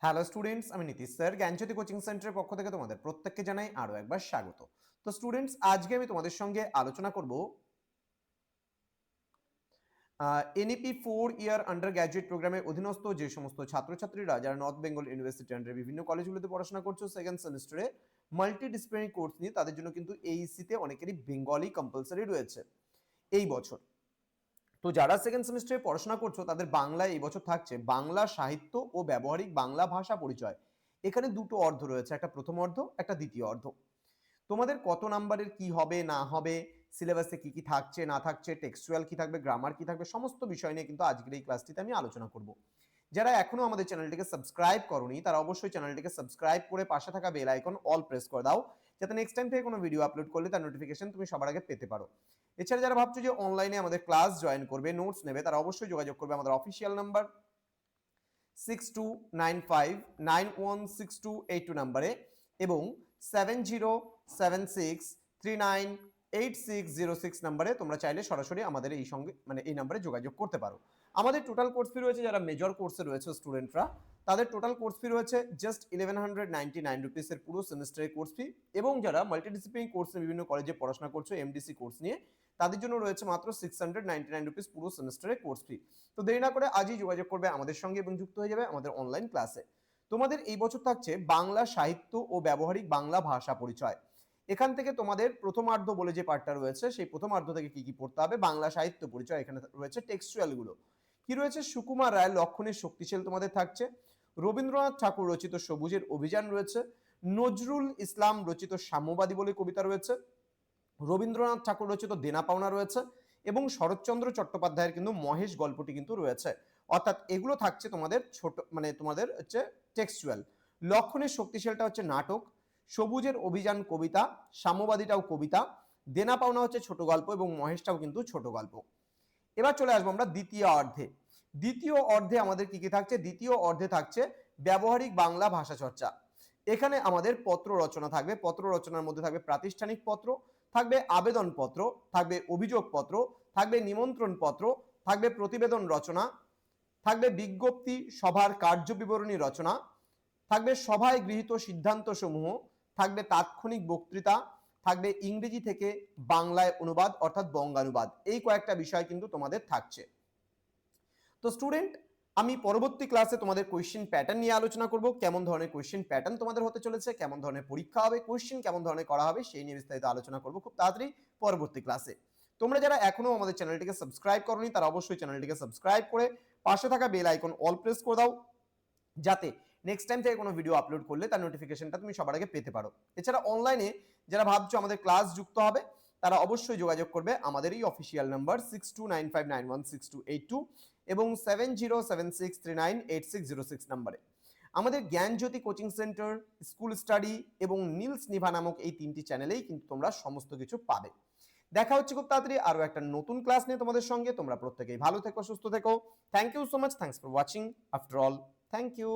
Hello students, আমি Nitish sir জ্ঞানজ্যোতি coaching সেন্টারের পক্ষ থেকে তোমাদের প্রত্যেককে জানাই আরো একবার স্বাগত। তো স্টুডেন্টস, আজকে আমি তোমাদের সঙ্গে আলোচনা করব এনইপি 4 ইয়ার আন্ডার গ্র্যাজুয়েট প্রোগ্রামের অধীনস্থ যে সমস্ত ছাত্রছাত্রীরা যারা নর্থ বেঙ্গল ইউনিভার্সিটি আন্ডার বিভিন্ন কলেজগুলোতে পড়াশোনা করছো সেকেন্ড সেমিস্টারে মাল্টি ডিসিপ্লিনারি কোর্স নিয়ে, তাদের জন্য কিন্তু এইসিতে অনেকেরই বেঙ্গলি কম্পালসারি রয়েছে এই বছর। তো যারা সেকেন্ড সেমিস্টারে পড়াশোনা করছো তাদের বাংলায় এই বছর থাকছে বাংলা সাহিত্য ও ব্যবহারিক বাংলা ভাষা পরিচয়। এখানে দুটো অর্ধ রয়েছে, একটা প্রথম অর্ধ, একটা দ্বিতীয় অর্ধ। তোমাদের কত নাম্বারের কি হবে না হবে, সিলেবাসে কি কি থাকছে না থাকছে, টেক্সচুয়াল কি থাকবে, গ্রামার কি থাকবে, সমস্ত বিষয় নিয়ে কিন্তু আজকের এই ক্লাসটিতে আমি আলোচনা করব। যারা এখনো আমাদের চ্যানেলটিকে সাবস্ক্রাইব করোনি তারা অবশ্যই চ্যানেলটিকে সাবস্ক্রাইব করে পাশে থাকা বেল আইকন অল প্রেস করে দাও, যাতে নেক্সট টাইম থেকে কোনো ভিডিও আপলোড করলে তার নোটিফিকেশন তুমি সবার আগে পেতে পারো। এছাড়া যারা ভাবছো যে অনলাইনে আমাদের ক্লাস জয়েন করবে, নোটস নেবে, তারা অবশ্যই যোগাযোগ করবে আমাদের অফিসিয়াল নাম্বার 6295916282 নাম্বারে এবং 7076398606 নাম্বারে তোমরা চাইলে সরাসরি আমাদের এই সঙ্গে এই নাম্বারে যোগাযোগ করতে পারো। আমাদের টোটাল কোর্স ফি রয়েছে, যারা মেজর কোর্সে রয়েছে স্টুডেন্টরা তাদের টোটাল কোর্স ফি রয়েছে জাস্ট 1199 রুপিসের পুরো সেমিস্টারের কোর্স ফি, এবং যারা মাল্টিডিসিপ্লিনারি কোর্সে বিভিন্ন কলেজে পড়াশোনা করছো এমডিসি কোর্স নিয়ে তাদের জন্য রয়েছে মাত্র 699 রুপিস পুরো সেমিস্টারের কোর্স ফি। তো দেরি না করে আজই যোগাযোগ করবে আমাদের সঙ্গে এবং যুক্ত হয়ে যাবে আমাদের অনলাইন ক্লাসে। তোমাদের এই বছর থাকছে বাংলা সাহিত্য ও ব্যবহারিক বাংলা ভাষা পরিচয়। এখান থেকে তোমাদের প্রথমার্ধ বলে যে পার্টটা রয়েছে সেই প্রথমার্ধ থেকে কি কি পড়তে হবে, বাংলা সাহিত্য পরিচয়, এখানে রয়েছে টেক্সচুয়াল গুলো কি রয়েছে, সুকুমার রায় লক্ষণের শক্তিশীল তোমাদের থাকছে, রবীন্দ্রনাথ ঠাকুর রচিত সবুজের অভিযান রয়েছে, নজরুল ইসলাম রচিত সাম্যবাদী বলে কবিতা রয়েছে, রবীন্দ্রনাথ ঠাকুর রচিত দেনা পাওনা রয়েছে এবং শরৎচন্দ্র চট্টোপাধ্যায়ের কিন্তু মহেশ গল্পটি কিন্তু রয়েছে। অর্থাৎ এগুলো থাকছে তোমাদের ছোট তোমাদের হচ্ছে টেক্সচুয়াল। লক্ষণের শক্তিশালটা হচ্ছে নাটক, সবুজের অভিযান কবিতা, সাম্যবাদীটাও কবিতা, দেনা পাওনা হচ্ছে ছোট গল্প এবং মহেশটাও কিন্তু ছোট গল্প। এবার চলে আসবো আমরা দ্বিতীয় অর্ধে। দ্বিতীয় অর্ধে আমাদের কি কি থাকছে, দ্বিতীয় অর্ধে থাকছে ব্যবহারিক বাংলা ভাষা চর্চা। এখানে আমাদের পত্র রচনা থাকবে, পত্র রচনার মধ্যে থাকবে প্রাতিষ্ঠানিক পত্র, থাকবে আবেদন পত্র, থাকবে অভিযোগ পত্র, থাকবে নিমন্ত্রণ পত্র, থাকবে প্রতিবেদন রচনা, থাকবে বিজ্ঞপ্তি সভার কার্য বিবরণী রচনা, থাকবে সভায় গৃহীত সিদ্ধান্ত সমূহ, থাকবে তাৎক্ষণিক বক্তৃতা, থাকবে ইংরেজি থেকে বাংলায় অনুবাদ অর্থাৎ বঙ্গানুবাদ। এই কয়েকটা বিষয় কিন্তু তোমাদের থাকছে। তো স্টুডেন্ট, আমি পরবর্তী ক্লাসে তোমাদের কোয়েশ্চেন প্যাটার্ন নিয়ে আলোচনা করব, কেমন ধরনের কোয়েশ্চেন প্যাটার্ন তোমাদের হতে চলেছে, কেমন ধরনের পরীক্ষা হবে, কোয়েশ্চেন কেমন ধরনের করা হবে সেই নিয়ে বিস্তারিত আলোচনা করব খুব তাড়াতাড়ি পরবর্তী ক্লাসে। তোমরা যারা এখনো আমাদের চ্যানেলটিকে সাবস্ক্রাইব করোনি তারা অবশ্যই চ্যানেলটিকে সাবস্ক্রাইব করে পাশে থাকা বেল আইকন অল প্রেস করে দাও, যাতে নেক্সট টাইম থেকে কোনো ভিডিও আপলোড করলে তার নোটিফিকেশনটা তুমি সবার আগে পেতে পারো। এছাড়া অনলাইনে যারা ভাবছো আমাদের ক্লাস যুক্ত হবে তারা অবশ্যই যোগাযোগ করবে আমাদের এই অফিসিয়াল নাম্বার 6295916282 এবং 7076398606 নাম্বারে। আমাদের জ্ঞানজ্যোতি কোচিং সেন্টার, স্কুল স্টাডি এবং নীলস নিভা নামক এই তিনটি চ্যানেলেই কিন্তু তোমরা সমস্ত কিছু পাবে। দেখা হচ্ছে খুব তাড়াতাড়ি আরো একটা নতুন ক্লাস নিয়ে তোমাদের সঙ্গে। তোমরা প্রত্যেকেই ভালো থেকো, সুস্থ থেকো। Thank you so much, thanks for watching. After all, thank you.